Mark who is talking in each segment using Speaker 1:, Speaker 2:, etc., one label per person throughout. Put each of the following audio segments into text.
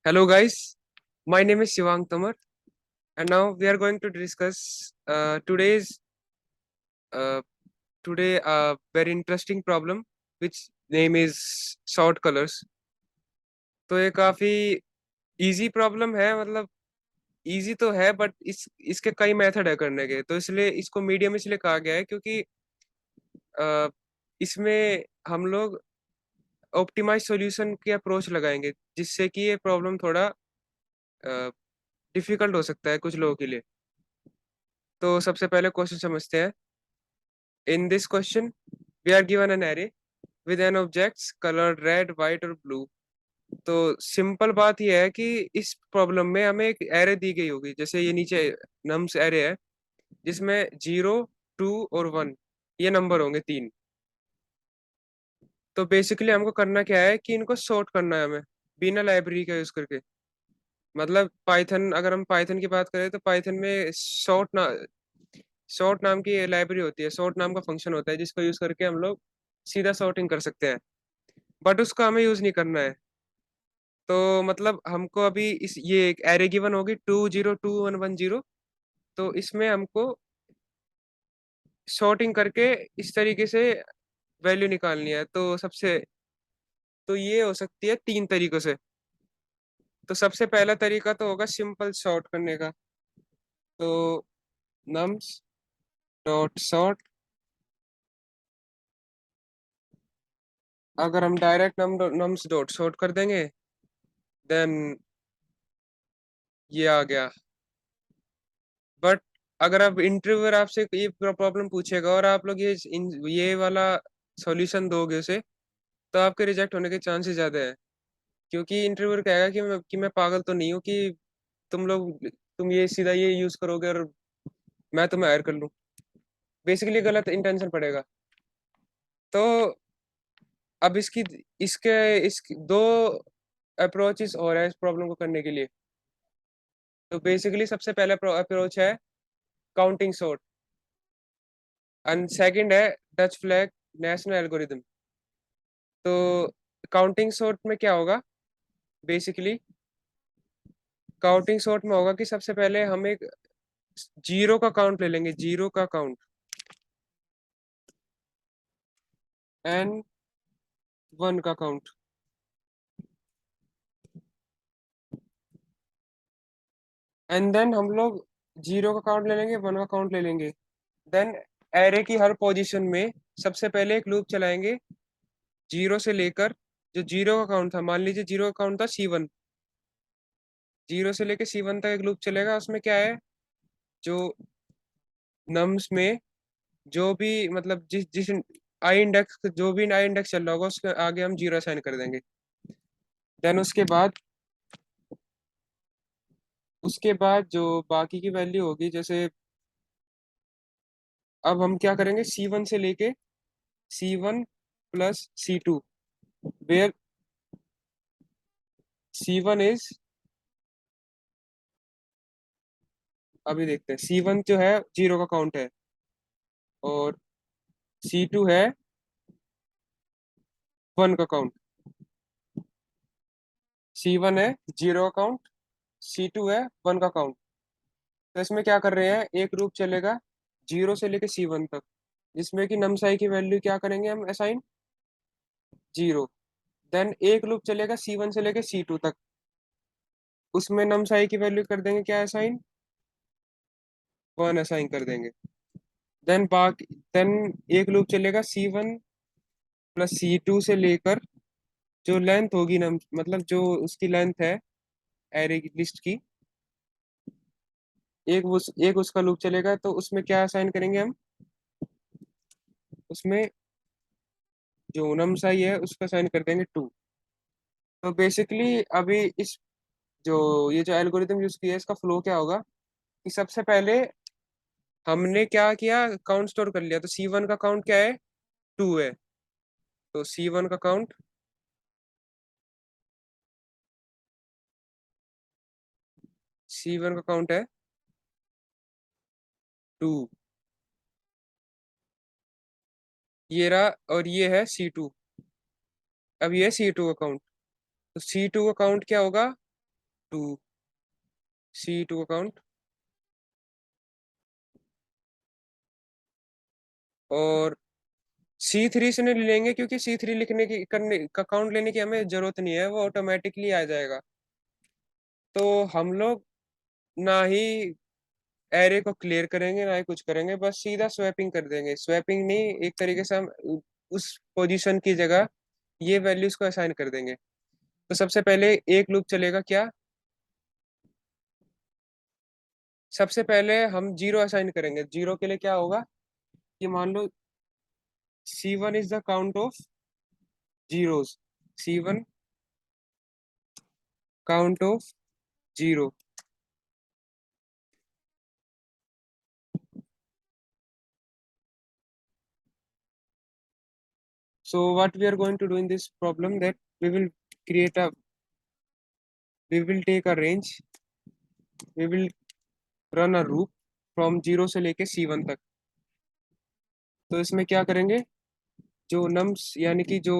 Speaker 1: Hello, guys. My name is Shivang Tamar, and now we are going to discuss uh, today a very interesting problem, which name is short colors. तो ये काफी easy problem है, मतलब easy तो है, but इसके कई method है करने के, तो इसलिए इसको मीडियम इसलिए कहा गया है क्योंकि अ, इसमें हम लोग ऑप्टिमाइज सॉल्यूशन की अप्रोच लगाएंगे, जिससे कि ये प्रॉब्लम थोड़ा डिफिकल्ट हो सकता है कुछ लोगों के लिए। तो सबसे पहले क्वेश्चन समझते हैं। In this question, we are given an array with n objects colored red, white और blue। तो सिंपल बात यह है कि इस प्रॉब्लम में हमें एक एरे दी गई होगी, जैसे ये नीचे नम्स एरे है, जिसमें 0, 2 और 1 ये नंबर होंगे तीन। तो बेसिकली हमको करना क्या है कि इनको सॉर्ट करना है हमें, बिना लाइब्रेरी का यूज करके। मतलब पाइथन, अगर हम पाइथन की बात करें तो पाइथन में सॉर्ट नाम की लाइब्रेरी होती है, सॉर्ट नाम का फंक्शन होता है, जिसको यूज करके हम लोग सीधा सॉर्टिंग कर सकते हैं, बट उसका हमें यूज नहीं करना है। तो मतलब हमको अभी इस ये एक एरे गिवन होगी 2, 0, 2, 1, 1, 0। तो इसमें हमको सॉर्टिंग करके इस तरीके से वैल्यू निकालनी है। तो ये हो सकती है तीन तरीकों से। तो सबसे पहला तरीका तो होगा सिंपल सॉर्ट करने का। तो नम्स डॉट सॉर्ट, अगर हम डायरेक्ट नम्स डॉट सॉर्ट कर देंगे, देन ये आ गया। बट अगर आप इंटरव्यूअर आपसे ये प्रॉब्लम पूछेगा और आप लोग ये वाला सॉल्यूशन दोगे उसे, तो आपके रिजेक्ट होने के चांसेस ज्यादा है। क्योंकि इंटरव्यूअर कहेगा कि मैं पागल तो नहीं हूँ कि तुम ये सीधा ये यूज करोगे और मैं तुम्हें हायर कर लूँ। बेसिकली गलत इंटेंशन पड़ेगा। तो अब इसके इस दो अप्रोचेस और है इस प्रॉब्लम को करने के लिए। तो बेसिकली सबसे पहला अप्रोच है काउंटिंग सॉर्ट, एंड सेकंड है डच फ्लैग नेशनल एल्गोरिदम। तो काउंटिंग सॉर्ट में क्या होगा, बेसिकली काउंटिंग सॉर्ट में होगा कि सबसे पहले हम एक जीरो का काउंट ले लेंगे, जीरो का काउंट, एंड वन का काउंट। एंड देन हम लोग जीरो का काउंट ले लेंगे, वन का काउंट ले लेंगे। देन एरे की हर पोजीशन में सबसे पहले एक लूप चलाएंगे, जीरो से लेकर, जो जीरो का काउंट था, मान लीजिए जीरो का काउंट था C1, जीरो से लेकर C1 तक एक लूप चलेगा। उसमें क्या है, जो नम्स में जो भी मतलब जिस जिस आई इंडेक्स, जो भी आई इंडेक्स चल रहा होगा उसके आगे हम जीरो असाइन कर देंगे। देन उसके बाद जो बाकी की वैल्यू होगी, जैसे अब हम क्या करेंगे, C1 से लेके C1 + C2, where C1 is, अभी देखते हैं, C1 जो है जीरो का काउंट है, और C2 है वन का काउंट। C1 है जीरो का काउंट, C2 है वन का काउंट। तो इसमें क्या कर रहे हैं, एक लूप चलेगा जीरो से लेके C1 तक, जिसमें कि नमसाई की वैल्यू क्या करेंगे हम असाइन, जीरो। देन एक लूप चलेगा C1 से लेके C2 तक, उसमें नमसाई की वैल्यू कर देंगे क्या असाइन, वन असाइन कर देंगे। देन एक लूप चलेगा C1 + C2 से लेकर, जो लेंथ होगी ना, मतलब जो उसकी लेंथ है एरे की लिस्ट की, एक उसका लूप चलेगा, तो उसमें क्या असाइन करेंगे हम, उसमें जो नमसाई है उसका असाइन कर देंगे टू। तो बेसिकली अभी ये जो एल्गोरिदम यूज किया है, इसका फ्लो क्या होगा कि सबसे पहले हमने क्या किया, काउंट स्टोर कर लिया। तो C1 का काउंट क्या है, टू है। तो C1 का काउंट, C1 का काउंट है टू, ये रहा। और ये है C2, अब ये है C2 का काउंट। तो C2 का काउंट क्या होगा, टू, C2 काउंट, और C3 से नहीं लेंगे क्योंकि C3 लिखने की करने का काउंट लेने की हमें जरूरत नहीं है, वो ऑटोमेटिकली आ जाएगा। तो हम लोग ना ही एरे को क्लियर करेंगे ना ही कुछ करेंगे, बस सीधा स्वैपिंग कर देंगे। स्वैपिंग नहीं, एक तरीके से हम उस पोजीशन की जगह ये वैल्यूज को असाइन कर देंगे। तो सबसे पहले एक लूप चलेगा क्या, सबसे पहले हम जीरो असाइन करेंगे। जीरो के लिए क्या होगा कि मान लो C1 is the count of zeros, C1 count of zero. So what we are going to do in this problem, that we will create a, we will take a range, we will run a loop from zero से लेके C1 तक। तो इसमें क्या करेंगे, जो nums यानी कि जो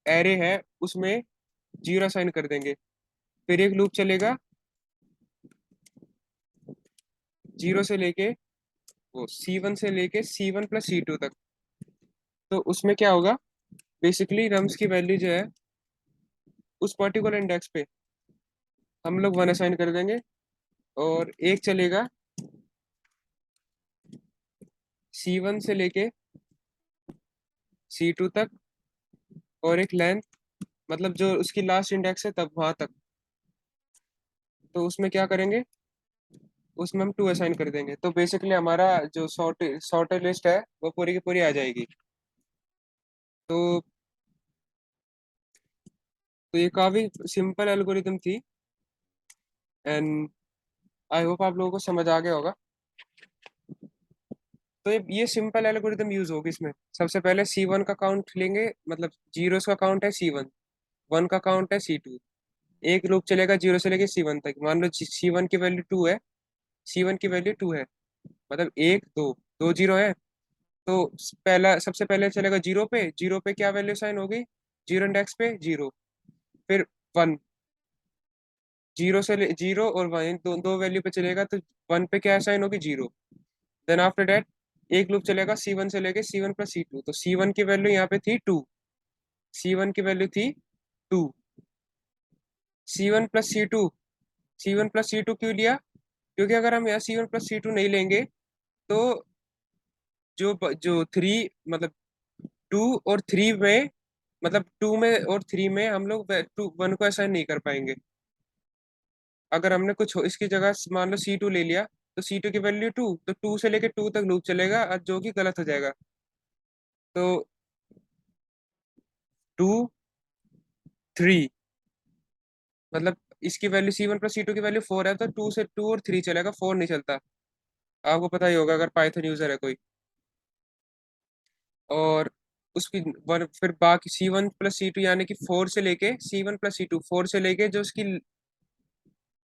Speaker 1: एरे है उसमें जीरो असाइन कर देंगे। फिर एक लूप चलेगा जीरो से लेके वो C1 से लेके C1 प्लस C2 तक। तो उसमें क्या होगा, बेसिकली नम्स की वैल्यू जो है उस पर्टिकुलर इंडेक्स पे हम लोग वन असाइन कर देंगे। और एक चलेगा C1 से लेके C2 तक, और एक लेंथ मतलब जो उसकी लास्ट इंडेक्स है तब वहां तक। तो उसमें क्या करेंगे, उसमें हम टू असाइन कर देंगे। तो बेसिकली हमारा जो सॉर्टेड लिस्ट है वो पूरी की पूरी आ जाएगी। तो तो ये काफी सिंपल एल्गोरिथम थी, एंड आई होप आप लोगों को समझ आ गया होगा। तो ये सिंपल एल्गोरिथम यूज होगी इसमें। सबसे पहले C1 का काउंट लेंगे, मतलब जीरोस का काउंट है C1, वन का काउंट है C2। एक लूप चलेगा जीरो से लेके C1 तक। मान लो C1 की वैल्यू टू है, C1 की वैल्यू टू है, मतलब एक दो, दो जीरो है। तो पहला सबसे पहले चलेगा जीरो पे, जीरो पे क्या वैल्यू साइन होगी, जीरो इंडेक्स पे जीरो। फिर वन, जीरो से जीरो और वन, दो दो वैल्यू पे चलेगा तो वन पे क्या साइन होगी, जीरो। देन आफ्टर दैट एक लूप चलेगा C1 से लेके C1 प्लस C2। तो C1 की वैल्यू यहाँ पे थी टू, C1 की वैल्यू थी टू, C1 प्लस C2 क्यों लिया, क्योंकि अगर हम यहाँ C1 प्लस C2 नहीं लेंगे तो जो थ्री, मतलब टू और थ्री में, मतलब टू में और थ्री में हम लोग टू वन को असाइन नहीं कर पाएंगे। अगर हमने कुछ इसकी जगह मान लो C2 ले लिया, तो C2 की वैल्यू टू, तो टू से लेके टू तक लूप चलेगा, जो कि गलत हो जाएगा। तो टू, थ्री, मतलब इसकी वैल्यू C1 प्लस C2 की वैल्यू फोर है, तो टू से टू और थ्री चलेगा, फोर नहीं चलता। आपको पता ही होगा अगर पाइथन यूजर है कोई। और उसकी फिर बाकी C1 प्लस C2 यानी कि फोर से लेके C1 प्लस C2, फोर से लेके जो उसकी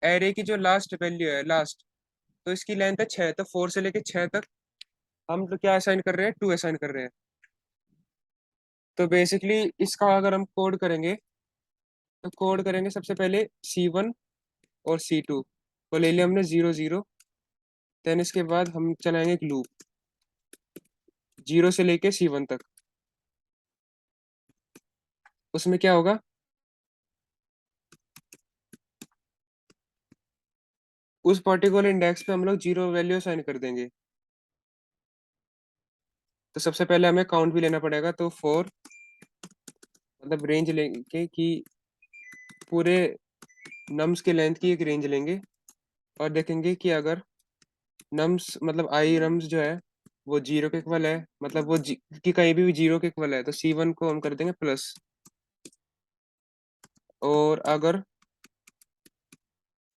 Speaker 1: एरे की जो लास्ट वैल्यू है, लास्ट, तो इसकी लेंथ है छः, तो फोर से लेके छः तक हम लोग क्या असाइन कर रहे हैं, टू असाइन कर रहे हैं। तो बेसिकली इसका अगर हम कोड करेंगे, तो कोड करेंगे सबसे पहले C1 और C2 को ले लिया हमने जीरो जीरो। देन इसके बाद हम चलाएंगे एक लूप जीरो से लेके C1 तक। उसमें क्या होगा, उस पर्टिकुलर इंडेक्स पे हम लोग जीरो वैल्यू असाइन कर देंगे। तो सबसे पहले हमें काउंट भी लेना पड़ेगा, तो फोर, मतलब रेंज लेंगे कि पूरे नम्स के लेंथ की एक रेंज लेंगे, और देखेंगे कि अगर नम्स मतलब आई नम्स जो है वो जीरो के इक्वल है, मतलब वो कि कहीं भी जीरो के इक्वल है, तो C1 को हम कर देंगे प्लस। और अगर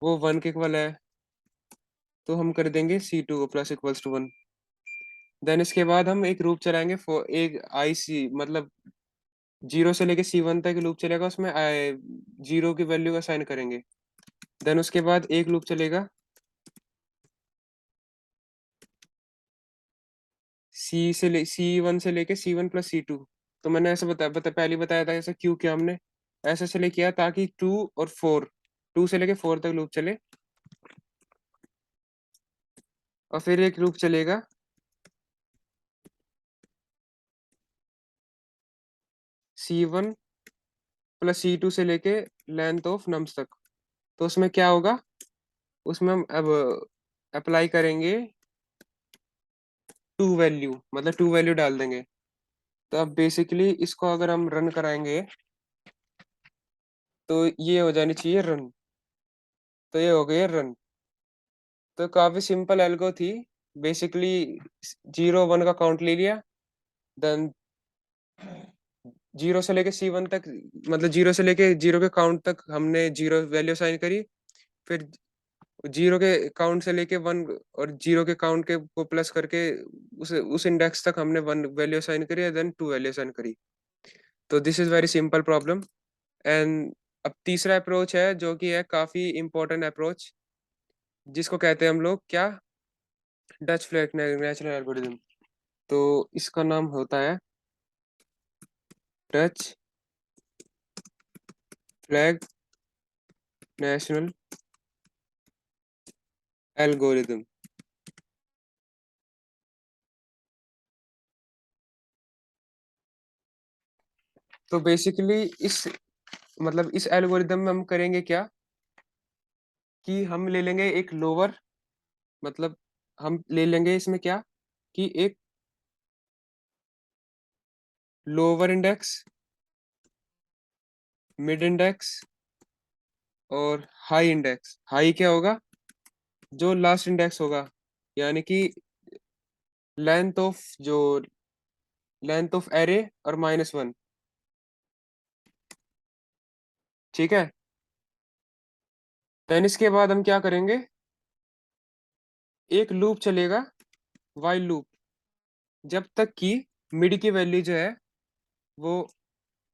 Speaker 1: वो वन के इक्वल है तो हम कर देंगे C2 को plus equals to one. Then इसके बाद हम एक लूप चलाएंगे फॉर एक आई सी, मतलब जीरो से लेके C1 तक लूप चलेगा, उसमें जीरो की वैल्यू का साइन करेंगे। देन उसके बाद एक लूप चलेगा C1 से लेके C1 प्लस C2। तो मैंने ऐसे पहले बताया था, ऐसा क्यों किया हमने, ऐसे से किया ताकि टू और फोर 2 से लेके 4 तक लूप चले, और फिर एक लूप चलेगा C1 प्लस C2 से लेके लेंथ ऑफ नम्स तक। तो उसमें क्या होगा, उसमें हम अब अप्लाई करेंगे टू वैल्यू, मतलब टू वैल्यू डाल देंगे। तो अब बेसिकली इसको अगर हम रन कराएंगे तो ये हो जानी चाहिए रन। तो ये हो गई रन। तो काफी सिंपल एल्गो थी। बेसिकली 0 1 का काउंट ले लिया, देन 0 से लेके C1 तक, मतलब 0 से लेके 0 के काउंट तक हमने 0 वैल्यू साइन करी। फिर 0 के काउंट से लेके 1 और 0 के काउंट के को प्लस करके उस इंडेक्स तक हमने 1 वैल्यू साइन करी, देन 2 वैल्यू साइन करी। तो this is very simple problem. And अब तीसरा अप्रोच है जो कि है काफी इंपॉर्टेंट अप्रोच, जिसको कहते हैं हम लोग क्या, डच फ्लैग नेचुरल एल्गोरिथम। तो इसका नाम होता है डच फ्लैग नेशनल एल्गोरिथम। तो बेसिकली इस, मतलब इस एल्गोरिथम में हम करेंगे क्या, कि हम ले लेंगे एक लोअर, मतलब हम ले लेंगे इसमें क्या, कि एक लोअर इंडेक्स, मिड इंडेक्स और हाई इंडेक्स। हाई क्या होगा, जो लास्ट इंडेक्स होगा, यानी कि लेंथ ऑफ जो लेंथ ऑफ एरे और -1। ठीक है। देन इसके बाद हम क्या करेंगे, एक लूप चलेगा, वाइल लूप, जब तक कि मिड की वैल्यू जो है वो,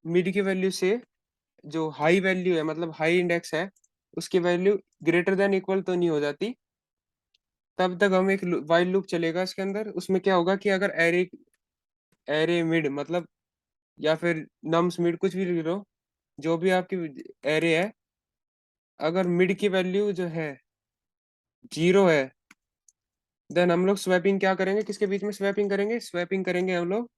Speaker 1: मिड की वैल्यू से जो हाई वैल्यू है, मतलब हाई इंडेक्स है, उसकी वैल्यू ग्रेटर देन इक्वल तो नहीं हो जाती, तब तक हम एक वाइल लूप चलेगा इसके अंदर। उसमें क्या होगा कि अगर एरे एरे मिड, मतलब या फिर नम्स मिड कुछ भी ले लो, जो भी आपकी एरे है, अगर मिड की वैल्यू जो है 0 है, देन हम लोग स्वैपिंग क्या करेंगे, किसके बीच में स्वैपिंग करेंगे, स्वैपिंग करेंगे हम लोग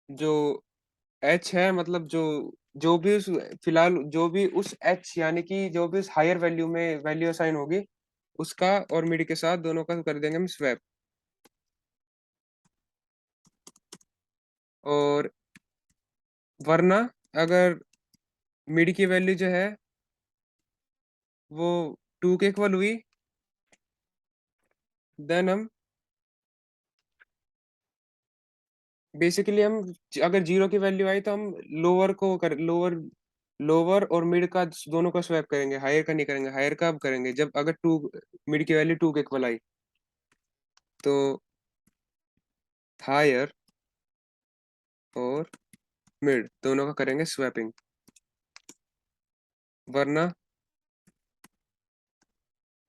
Speaker 1: जो एच है, मतलब जो जो भी उस, फिलहाल जो भी उस एच, यानी कि जो भी उस हायर वैल्यू में वैल्यू असाइन होगी, उसका और मिड के साथ दोनों का कर देंगे हम स्वैप। और वरना अगर मिड की वैल्यू जो है वो 2 के इक्वल हुई, देन हम बेसिकली हम, अगर 0 की वैल्यू आई तो हम लोअर को कर लोअर लोअर और मिड का दोनों का स्वैप करेंगे, हायर का नहीं करेंगे। हायर का अब करेंगे जब अगर 2, मिड की वैल्यू 2 के इक्वल आई, तो हायर और मिड दोनों का करेंगे स्वैपिंग। वरना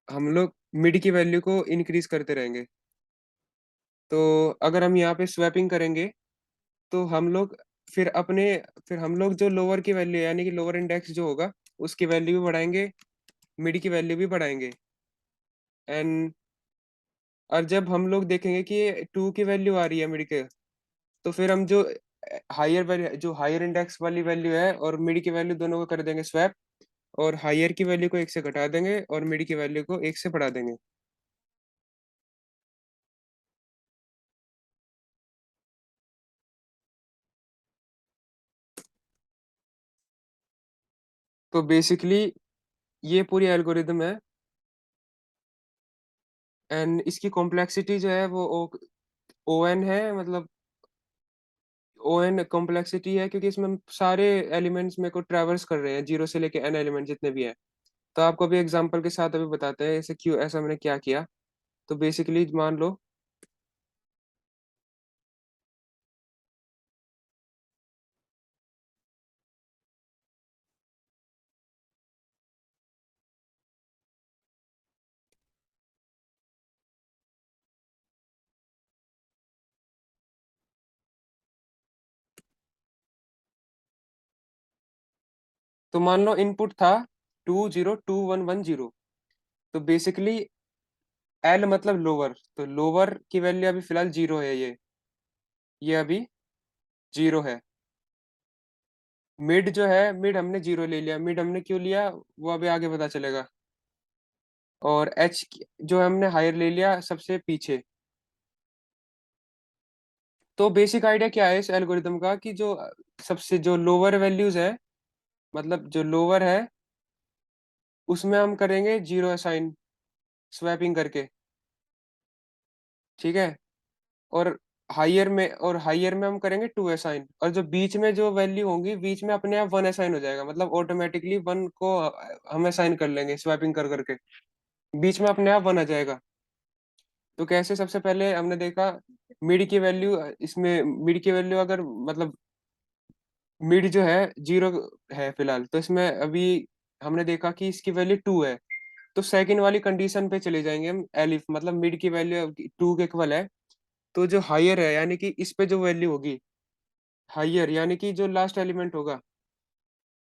Speaker 1: हम लोग मिड की वैल्यू को इंक्रीज करते रहेंगे। तो अगर हम यहाँ पे स्वैपिंग करेंगे तो हम लोग फिर अपने फिर हम लोग जो लोअर की वैल्यू, यानी कि लोअर इंडेक्स जो होगा, उसकी वैल्यू भी बढ़ाएंगे, मिड की वैल्यू भी बढ़ाएंगे। एंड और जब हम लोग देखेंगे कि 2 की वैल्यू आ रही है मिड के, तो फिर हम जो हायर वैल्यू, जो हायर इंडेक्स वाली वैल्यू है और मिड की वैल्यू, दोनों को कर देंगे स्वैप, और हायर की वैल्यू को 1 से घटा देंगे और मिड की वैल्यू को 1 से बढ़ा देंगे। तो बेसिकली ये पूरी एल्गोरिदम है। एंड इसकी कॉम्प्लेक्सिटी जो है वो ओ एन है, मतलब ओ एन कॉम्प्लेक्सिटी है, क्योंकि इसमें हम सारे एलिमेंट्स में को ट्रैवर्स कर रहे हैं, 0 से लेके n एलिमेंट जितने भी है। तो आपको अभी एग्जांपल के साथ अभी बताते हैं ऐसे क्यों, ऐसा हमने क्या किया। तो बेसिकली मान लो तो मान लो इनपुट था 202110, तो बेसिकली एल मतलब लोअर, तो लोअर की वैल्यू अभी फिलहाल जीरो है, ये अभी जीरो है। मिड जो है, मिड हमने जीरो ले लिया, मिड हमने क्यों लिया वो अभी आगे पता चलेगा। और एच जो हमने हायर ले लिया सबसे पीछे। तो बेसिक आइडिया क्या है इस एल्गोरिदम का, कि जो सबसे जो लोअर वैल्यूज है, मतलब जो लोअर है उसमें हम करेंगे जीरो असाइन, स्वैपिंग करके, ठीक है। और हायर में हम करेंगे टू असाइन, और जो बीच में जो वैल्यू होंगी बीच में अपने आप वन असाइन हो जाएगा, मतलब ऑटोमेटिकली वन को हम असाइन कर लेंगे स्वैपिंग कर करके, बीच में अपने आप वन आ जाएगा। तो कैसे, सबसे पहले हमने देखा मिड की वैल्यू, इसमें मिड की वैल्यू अगर मतलब मिड जो है जीरो है फिलहाल, तो इसमें अभी हमने देखा कि इसकी वैल्यू टू है। तो सेकंड वाली कंडीशन पे चले जाएंगे हम, एलिफ मतलब मिड की वैल्यू टू के इक्वल है, तो जो हायर है यानी कि इस पे जो वैल्यू होगी हायर, यानी कि जो लास्ट एलिमेंट होगा,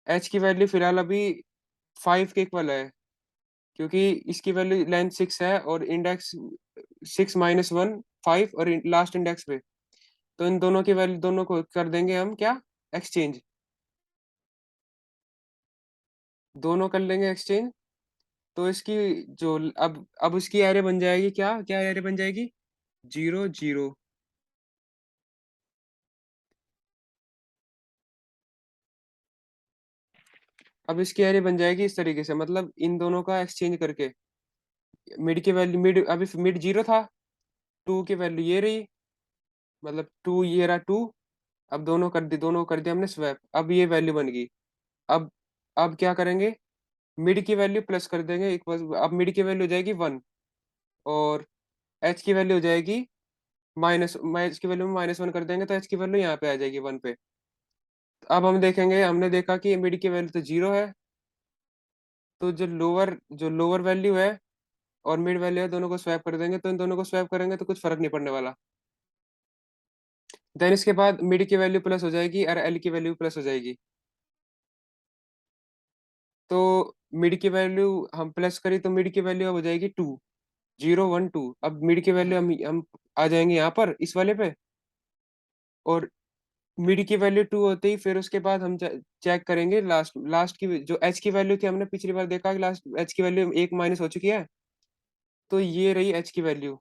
Speaker 1: एच की वैल्यू फिलहाल अभी फाइव के इक्वल है, क्योंकि इसकी वैल्यू लेंथ सिक्स है और index six minus one five, और लास्ट इंडेक्स पे। तो इन दोनों की वैल्यू दोनों को कर देंगे हम क्या, एक्सचेंज, दोनों कर लेंगे एक्सचेंज। तो इसकी जो अब उसकी एरे बन जाएगी, क्या क्या एरे बन जाएगी, जीरो जीरो। अब इसकी एरे बन जाएगी इस तरीके से, मतलब इन दोनों का एक्सचेंज करके, मिड की वैल्यू, मिड अभी मिड जीरो था, टू की वैल्यू ये रही, मतलब टू ये रहा टू। अब दोनों कर दिया हमने स्वैप, अब ये वैल्यू बन गई। अब अब क्या करेंगे, मिड की वैल्यू प्लस कर देंगे इक्वल, अब मिड की वैल्यू हो जाएगी वन, और एच की वैल्यू हो जाएगी माइनस, एच की वैल्यू में माइनस वन कर देंगे तो एच की वैल्यू यहाँ पे आ जाएगी वन पे। अब हम देखेंगे, हमने देखा कि मिड की वैल्यू तो जीरो है, तो जो लोअर वैल्यू है और मिड वैल्यू है दोनों को स्वैप कर देंगे, तो इन दोनों को स्वैप करेंगे तो कुछ फर्क नहीं पड़ने वाला। देन इसके बाद मिड की वैल्यू प्लस हो जाएगी और एल की वैल्यू प्लस हो जाएगी। तो मिड की वैल्यू हम प्लस करी तो मिड की वैल्यू अब हो जाएगी टू, जीरो वन टू। अब मिड की वैल्यू हम आ जाएंगे यहाँ पर इस वाले पे, और मिड की वैल्यू टू होते ही फिर उसके बाद हम चेक करेंगे लास्ट लास्ट की जो एच की वैल्यू थी, हमने पिछली बार देखा कि लास्ट एच की वैल्यू एक माइनस हो चुकी है, तो ये रही एच की वैल्यू।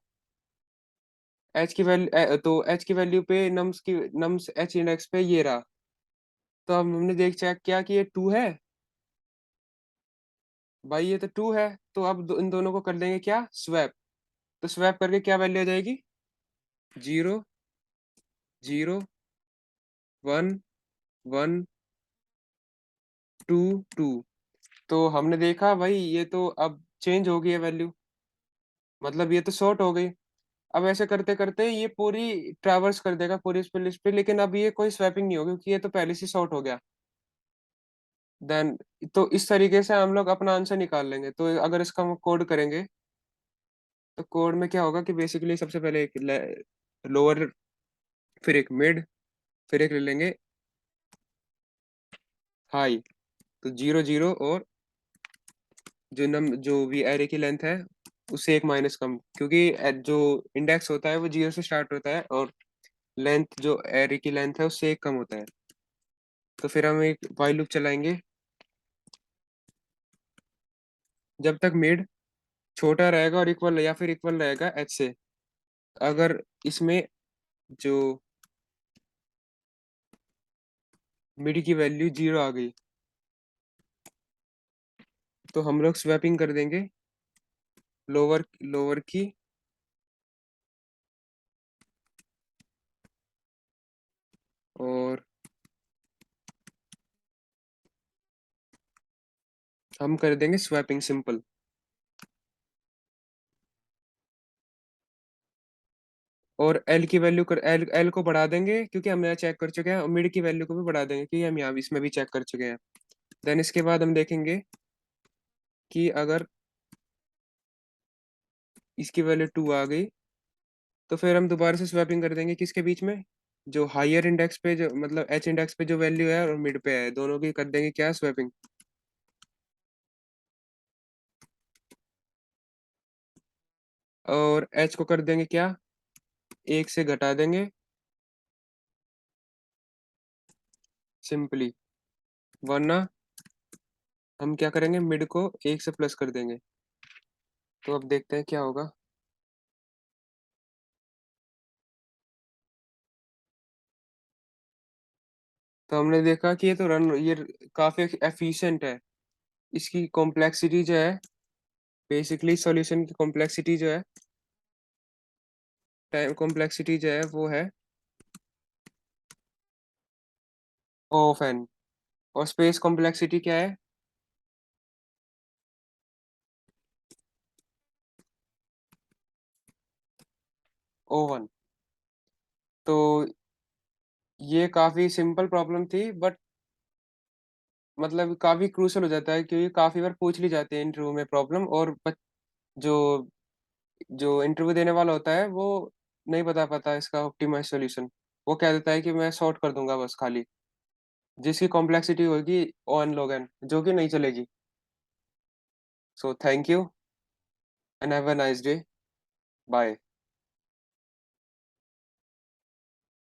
Speaker 1: एच की वैल्यू तो एच की वैल्यू पे नम्स एच इंडेक्स पे ये रहा। तो अब हमने देख चेक किया कि ये टू है, भाई ये तो टू है। तो अब इन दोनों को कर देंगे क्या, स्वैप। तो स्वैप करके क्या वैल्यू आ जाएगी, zero zero one one two two. तो हमने देखा भाई ये तो अब चेंज हो गई है वैल्यू, मतलब ये तो शॉर्ट हो गई। अब ऐसे करते करते ये पूरी ट्रैवर्स कर देगा पूरी इस पे लिस्ट पे, लेकिन अब ये कोई स्वैपिंग नहीं होगी क्योंकि ये तो पहले से शॉर्ट हो गया। देन तो इस तरीके से हम लोग अपना आंसर निकाल लेंगे। तो अगर इसका हम कोड करेंगे, तो कोड में क्या होगा कि बेसिकली सबसे पहले एक लोअर, फिर एक मिड, फिर एक ले लेंगे हाई। तो जीरो जीरो, और जो भी एरे की लेंथ है उससे एक माइनस कम, क्योंकि जो इंडेक्स होता है वो जीरो से स्टार्ट होता है, और लेंथ जो एरे की लेंथ है उससे एक कम होता है। तो फिर हम एक वाइल लूप चलाएंगे जब तक मिड छोटा रहेगा और इक्वल, या फिर इक्वल रहेगा एच से। अगर इसमें जो मिड की वैल्यू जीरो आ गई, तो हम लोग स्वैपिंग कर देंगे लोअर लोअर की, और हम कर देंगे स्वैपिंग सिंपल। और एल की वैल्यू कर एल एल को बढ़ा देंगे क्योंकि हम यहाँ चेक कर चुके हैं, और मिड की वैल्यू को भी बढ़ा देंगे क्योंकि हम यहाँ इसमें भी चेक कर चुके हैं। देन इसके बाद हम देखेंगे कि अगर इसकी वैल्यू टू आ गई, तो फिर हम दोबारा से स्वैपिंग कर देंगे किसके बीच में, जो हायर इंडेक्स पे जो मतलब एच इंडेक्स पे जो वैल्यू है और मिड पे है, दोनों की कर देंगे क्या स्वैपिंग। और एच को कर देंगे क्या, एक से घटा देंगे सिंपली, वरना हम क्या करेंगे, मिड को एक से प्लस कर देंगे। तो अब देखते हैं क्या होगा। तो हमने देखा कि ये काफी एफिशिएंट है। इसकी कॉम्प्लेक्सिटी जो है, बेसिकली सॉल्यूशन की कॉम्प्लेक्सिटी जो है, टाइम कॉम्प्लेक्सिटी जो है वो है ऑफ एन। और स्पेस कॉम्प्लेक्सिटी क्या है, ओ वन। तो ये काफी सिंपल प्रॉब्लम थी, बट मतलब काफी क्रूशल हो जाता है क्योंकि काफी बार पूछ ली जाती है इंटरव्यू में प्रॉब्लम, और जो जो इंटरव्यू देने वाला होता है वो नहीं बता पाता इसका ऑप्टिमाइज सॉल्यूशन। वो कह देता है कि मैं सॉर्ट कर दूंगा बस खाली, जिसकी कॉम्प्लेक्सिटी होगी ओ एन log n, जो कि नहीं चलेगी। So thank you and have a nice day. Bye.